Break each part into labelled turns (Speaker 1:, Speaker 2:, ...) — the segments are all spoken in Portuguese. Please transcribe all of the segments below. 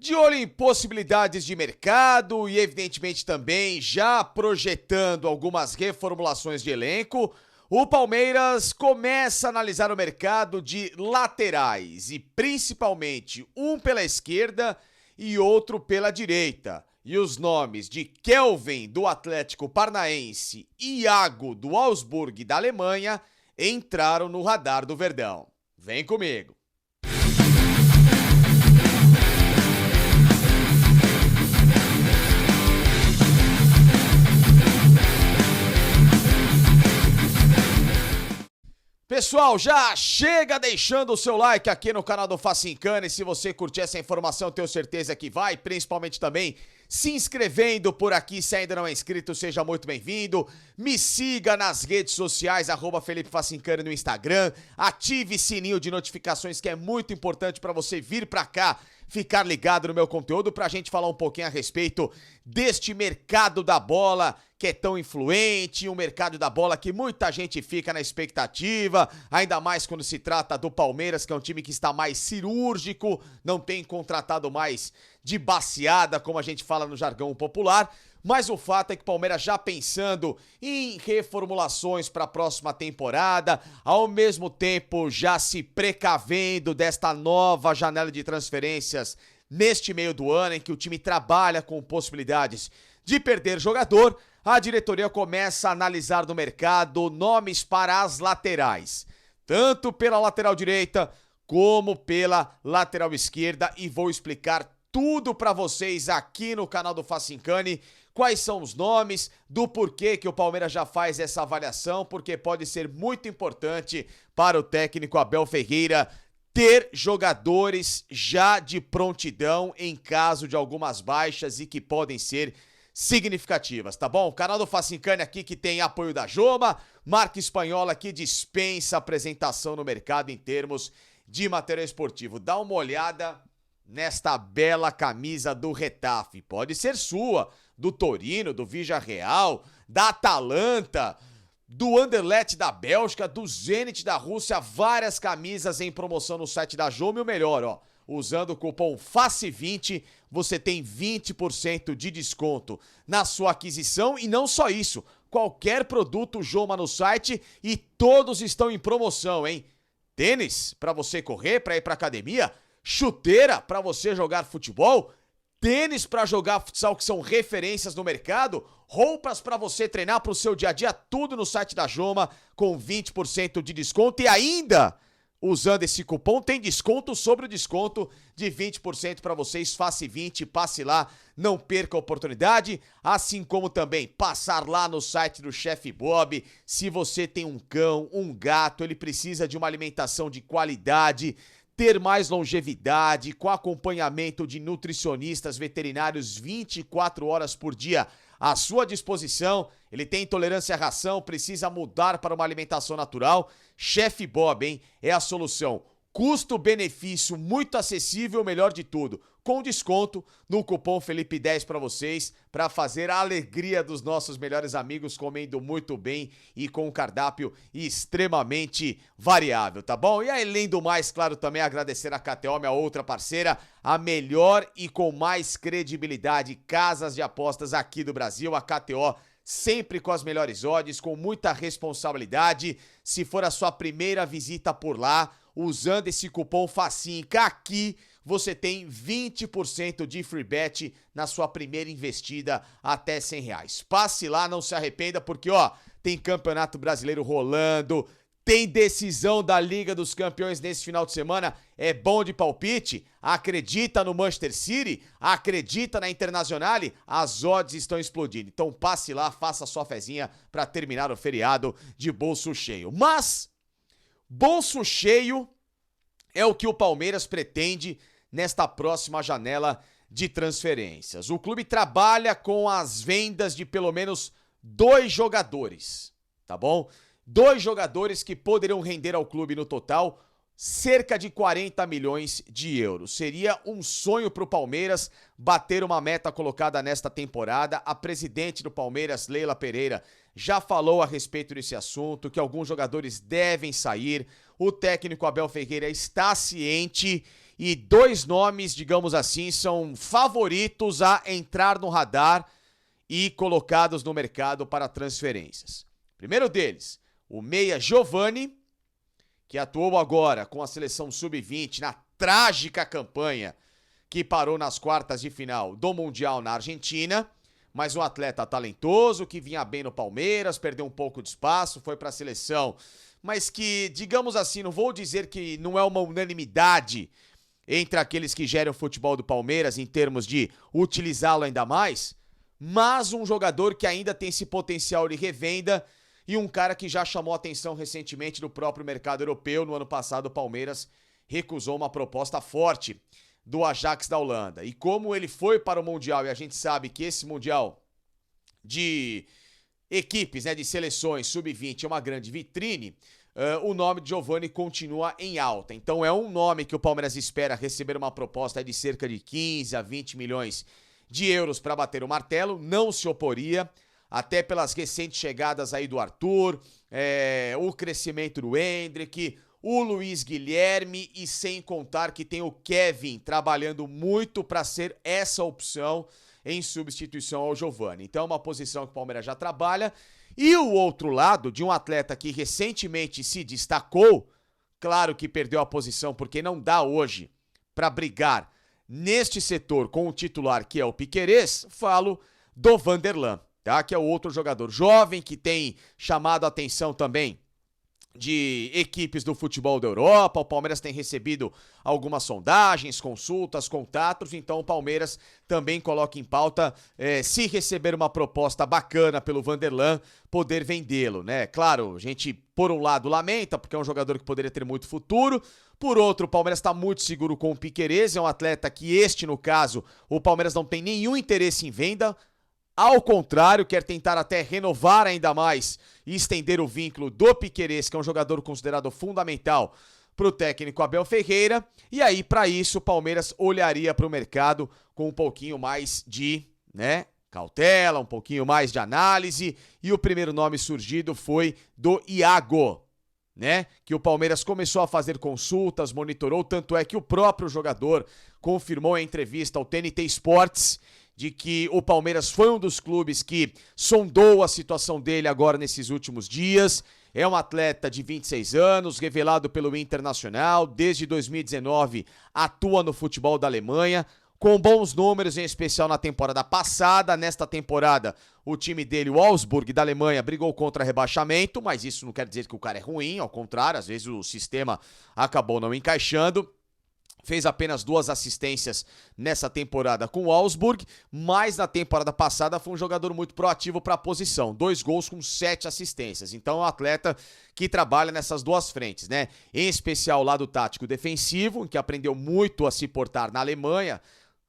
Speaker 1: De olho em possibilidades de mercado e, evidentemente, também já projetando algumas reformulações de elenco, o Palmeiras começa a analisar o mercado de laterais e, principalmente, um pela esquerda e outro pela direita. E os nomes de Kelvin, do Atlético Paranaense, e Iago, do Augsburg, da Alemanha, entraram no radar do Verdão. Vem comigo! Pessoal, já chega deixando o seu like aqui no canal do Facincana e se você curtir essa informação, tenho certeza que vai, principalmente também se inscrevendo por aqui, se ainda não é inscrito, seja muito bem-vindo. Me siga nas redes sociais, @Felipe Facincana no Instagram, ative sininho de notificações que é muito importante para você vir para cá, ficar ligado no meu conteúdo pra gente falar um pouquinho a respeito deste mercado da bola que é tão influente, um mercado da bola que muita gente fica na expectativa, ainda mais quando se trata do Palmeiras, que é um time que está mais cirúrgico, não tem contratado mais de baseada, como a gente fala no jargão popular, mas o fato é que o Palmeiras já pensando em reformulações para a próxima temporada, ao mesmo tempo já se precavendo desta nova janela de transferências neste meio do ano, em que o time trabalha com possibilidades de perder jogador, a diretoria começa a analisar no mercado nomes para as laterais, tanto pela lateral direita como pela lateral esquerda, e vou explicar tudo para vocês aqui no canal do Facincani, quais são os nomes, do porquê que o Palmeiras já faz essa avaliação, porque pode ser muito importante para o técnico Abel Ferreira ter jogadores já de prontidão em caso de algumas baixas e que podem ser significativas, tá bom? O canal do Facincani aqui que tem apoio da Joma, marca espanhola que dispensa apresentação no mercado em termos de material esportivo. Dá uma olhada nesta bela camisa do Getafe, pode ser sua, do Torino, do Villarreal, da Atalanta, do Anderlecht da Bélgica, do Zenit da Rússia, várias camisas em promoção no site da Joma e o melhor, ó, usando o cupom FACE20, você tem 20% de desconto na sua aquisição e não só isso, qualquer produto Joma no site e todos estão em promoção, hein? Tênis para você correr, para ir para academia, chuteira para você jogar futebol, tênis para jogar futsal que são referências no mercado, roupas para você treinar para o seu dia a dia, tudo no site da Joma com 20% de desconto e ainda, usando esse cupom, tem desconto sobre o desconto de 20% para vocês, FACE20, passe lá, não perca a oportunidade, assim como também passar lá no site do Chef Bob, se você tem um cão, um gato, ele precisa de uma alimentação de qualidade, ter mais longevidade, com acompanhamento de nutricionistas veterinários 24 horas por dia à sua disposição, ele tem intolerância à ração, precisa mudar para uma alimentação natural, Chef Bob, hein? É a solução. Custo-benefício muito acessível, melhor de tudo, com desconto no cupom Felipe10 para vocês, para fazer a alegria dos nossos melhores amigos comendo muito bem e com um cardápio extremamente variável, tá bom? E além do mais, claro, também agradecer a KTO, minha outra parceira, a melhor e com mais credibilidade casas de apostas aqui do Brasil, a KTO, sempre com as melhores odds, com muita responsabilidade. Se for a sua primeira visita por lá, usando esse cupom FACINCA aqui, você tem 20% de free bet na sua primeira investida até R$100. Passe lá, não se arrependa, porque ó, tem Campeonato Brasileiro rolando, tem decisão da Liga dos Campeões nesse final de semana, é bom de palpite? Acredita no Manchester City? Acredita na Internazionale? As odds estão explodindo, então passe lá, faça sua fezinha para terminar o feriado de bolso cheio. Mas bolso cheio é o que o Palmeiras pretende nesta próxima janela de transferências. O clube trabalha com as vendas de pelo menos 2 jogadores, tá bom? 2 jogadores que poderiam render ao clube no total cerca de 40 milhões de euros. Seria um sonho para o Palmeiras bater uma meta colocada nesta temporada. A presidente do Palmeiras, Leila Pereira, já falou a respeito desse assunto, que alguns jogadores devem sair. O técnico Abel Ferreira está ciente e 2 nomes, digamos assim, são favoritos a entrar no radar e colocados no mercado para transferências. Primeiro deles, o meia Giovani, que atuou agora com a seleção sub-20 na trágica campanha que parou nas quartas de final do Mundial na Argentina, mas um atleta talentoso que vinha bem no Palmeiras, perdeu um pouco de espaço, foi para a seleção, mas que, digamos assim, não vou dizer que não é uma unanimidade entre aqueles que gerem o futebol do Palmeiras em termos de utilizá-lo ainda mais, mas um jogador que ainda tem esse potencial de revenda e um cara que já chamou atenção recentemente do próprio mercado europeu. No ano passado, o Palmeiras recusou uma proposta forte do Ajax da Holanda. E como ele foi para o Mundial, e a gente sabe que esse Mundial de equipes, né, de seleções sub-20 é uma grande vitrine, o nome de Giovani continua em alta. Então é um nome que o Palmeiras espera receber uma proposta de cerca de 15 a 20 milhões de euros para bater o martelo. Não se oporia, até pelas recentes chegadas aí do Arthur, o crescimento do Endrick, o Luiz Guilherme, e sem contar que tem o Kevin trabalhando muito para ser essa opção em substituição ao Giovani. Então é uma posição que o Palmeiras já trabalha. E o outro lado, de um atleta que recentemente se destacou, claro que perdeu a posição porque não dá hoje para brigar neste setor com o titular, que é o Piquerez, falo do Vanderlan, tá? Que é o outro jogador jovem que tem chamado a atenção também de equipes do futebol da Europa. O Palmeiras tem recebido algumas sondagens, consultas, contatos, então o Palmeiras também coloca em pauta, se receber uma proposta bacana pelo Vanderlan, poder vendê-lo, né? Claro, a gente, por um lado, lamenta, porque é um jogador que poderia ter muito futuro. Por outro, o Palmeiras está muito seguro com o Piquerez, é um atleta que no caso, o Palmeiras não tem nenhum interesse em venda. Ao contrário, quer tentar até renovar ainda mais e estender o vínculo do Piquerez, que é um jogador considerado fundamental para o técnico Abel Ferreira. E aí, para isso, o Palmeiras olharia para o mercado com um pouquinho mais de, cautela, um pouquinho mais de análise. E o primeiro nome surgido foi do Iago, que o Palmeiras começou a fazer consultas, monitorou, tanto é que o próprio jogador confirmou em entrevista ao TNT Sports de que o Palmeiras foi um dos clubes que sondou a situação dele agora nesses últimos dias. É um atleta de 26 anos, revelado pelo Internacional, desde 2019 atua no futebol da Alemanha, com bons números, em especial na temporada passada. Nesta temporada, o time dele, o Augsburg da Alemanha, brigou contra rebaixamento, mas isso não quer dizer que o cara é ruim, ao contrário, às vezes o sistema acabou não encaixando. Fez apenas 2 assistências nessa temporada com o Augsburg, mas na temporada passada foi um jogador muito proativo para a posição. 2 gols com 7 assistências. Então é um atleta que trabalha nessas 2 frentes, Em especial o lado tático defensivo, em que aprendeu muito a se portar na Alemanha,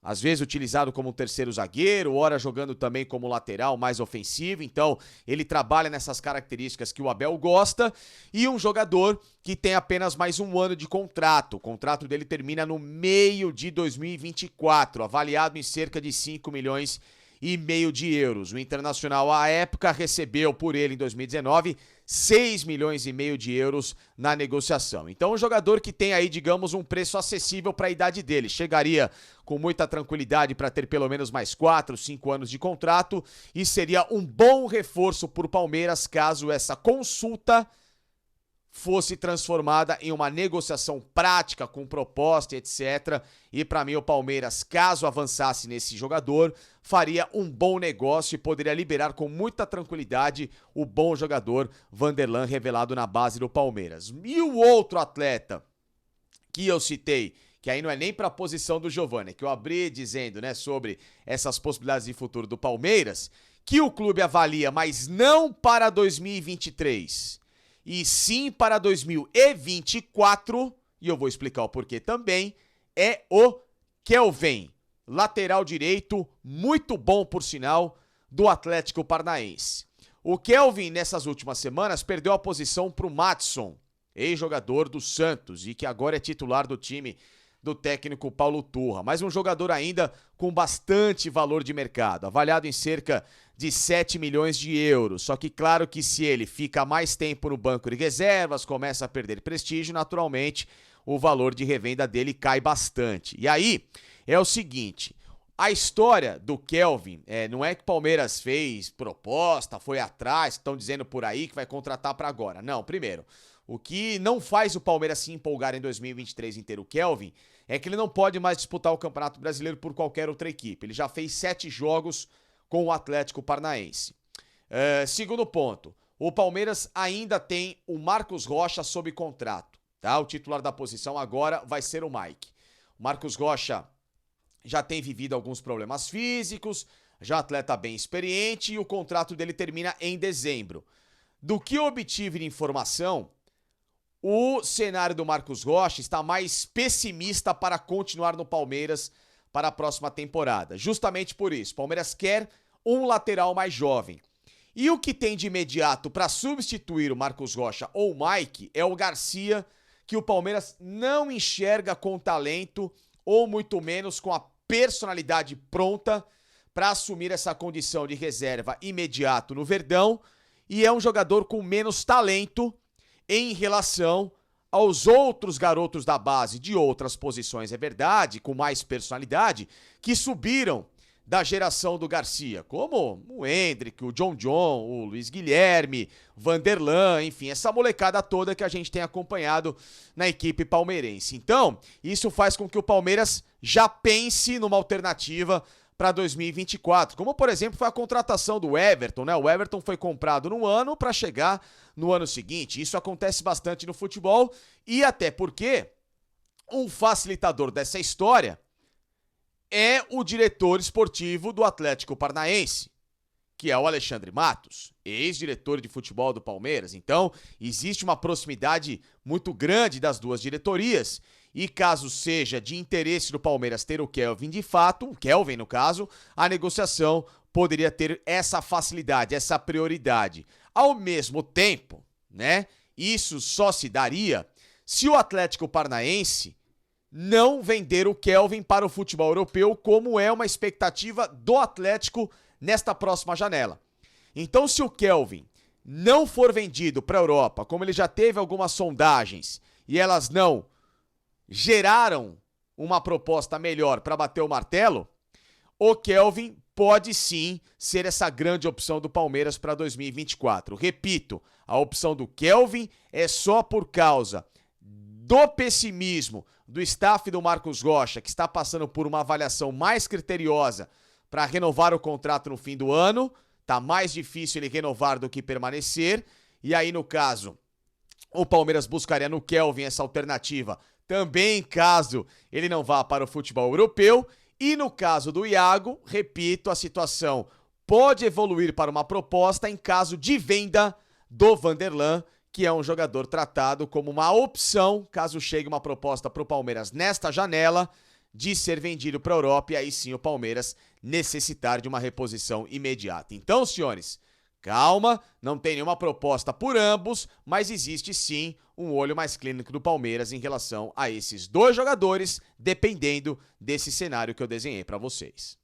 Speaker 1: às vezes utilizado como um terceiro zagueiro, ora jogando também como lateral mais ofensivo. Então ele trabalha nessas características que o Abel gosta. E um jogador que tem apenas mais 1 ano de contrato. O contrato dele termina no meio de 2024, avaliado em cerca de 5 milhões e meio de euros. O Internacional, à época, recebeu por ele em 2019 6 milhões e meio de euros na negociação. Então, um jogador que tem aí, digamos, um preço acessível para a idade dele. Chegaria com muita tranquilidade para ter pelo menos mais 4, 5 anos de contrato e seria um bom reforço para o Palmeiras caso essa consulta fosse transformada em uma negociação prática com proposta, etc. E para mim o Palmeiras, caso avançasse nesse jogador, faria um bom negócio e poderia liberar com muita tranquilidade o bom jogador Vanderlan, revelado na base do Palmeiras. E o outro atleta que eu citei, que aí não é nem para a posição do Giovani, que eu abri dizendo, sobre essas possibilidades de futuro do Palmeiras, que o clube avalia, mas não para 2023, e sim para 2024, e eu vou explicar o porquê também, é o Kelvin, lateral direito, muito bom por sinal, do Atlético Paranaense. O Kelvin, nessas últimas semanas, perdeu a posição para o Maddison, ex-jogador do Santos, e que agora é titular do time do técnico Paulo Turra, mas um jogador ainda com bastante valor de mercado, avaliado em cerca de 7 milhões de euros. Só que claro que se ele fica mais tempo no banco de reservas, começa a perder prestígio, naturalmente o valor de revenda dele cai bastante. E aí, é o seguinte, a história do Kelvin, não é que o Palmeiras fez proposta, foi atrás, estão dizendo por aí que vai contratar para agora. Não, primeiro, o que não faz o Palmeiras se empolgar em 2023 em ter o Kelvin é que ele não pode mais disputar o Campeonato Brasileiro por qualquer outra equipe. Ele já fez 7 jogos com o Atlético Paranaense. Segundo ponto, o Palmeiras ainda tem o Marcos Rocha sob contrato, tá? O titular da posição agora vai ser o Mike. O Marcos Rocha já tem vivido alguns problemas físicos, já é um atleta bem experiente e o contrato dele termina em dezembro. Do que eu obtive de informação, o cenário do Marcos Rocha está mais pessimista para continuar no Palmeiras para a próxima temporada. Justamente por isso, o Palmeiras quer um lateral mais jovem. E o que tem de imediato para substituir o Marcos Rocha ou o Mike é o Garcia, que o Palmeiras não enxerga com talento ou muito menos com a personalidade pronta para assumir essa condição de reserva imediato no Verdão, e é um jogador com menos talento em relação aos outros garotos da base de outras posições, é verdade, com mais personalidade, que subiram da geração do Garcia, como o Hendrick, o John, o Luiz Guilherme, Vanderlan, enfim, essa molecada toda que a gente tem acompanhado na equipe palmeirense. Então, isso faz com que o Palmeiras já pense numa alternativa para 2024, como por exemplo foi a contratação do Everton, né? O Everton foi comprado num ano para chegar no ano seguinte. Isso acontece bastante no futebol e até porque um facilitador dessa história é o diretor esportivo do Atlético Paranaense, que é o Alexandre Matos, ex-diretor de futebol do Palmeiras. Então, existe uma proximidade muito grande das duas diretorias. E caso seja de interesse do Palmeiras ter o Kelvin de fato, o Kelvin no caso, a negociação poderia ter essa facilidade, essa prioridade. Ao mesmo tempo, né, isso só se daria se o Atlético Paranaense não vender o Kelvin para o futebol europeu, como é uma expectativa do Atlético nesta próxima janela. Então, se o Kelvin não for vendido para a Europa, como ele já teve algumas sondagens e elas não geraram uma proposta melhor para bater o martelo, o Kelvin pode sim ser essa grande opção do Palmeiras para 2024. Repito, a opção do Kelvin é só por causa do pessimismo do staff do Marcos Rocha, que está passando por uma avaliação mais criteriosa para renovar o contrato no fim do ano. Tá mais difícil ele renovar do que permanecer. E aí, no caso, o Palmeiras buscaria no Kelvin essa alternativa também caso ele não vá para o futebol europeu. E no caso do Iago, repito, a situação pode evoluir para uma proposta em caso de venda do Vanderlan, que é um jogador tratado como uma opção, caso chegue uma proposta para o Palmeiras nesta janela, de ser vendido para a Europa e aí sim o Palmeiras necessitar de uma reposição imediata. Então, senhores, calma, não tem nenhuma proposta por ambos, mas existe sim um olho mais clínico do Palmeiras em relação a esses dois jogadores, dependendo desse cenário que eu desenhei para vocês.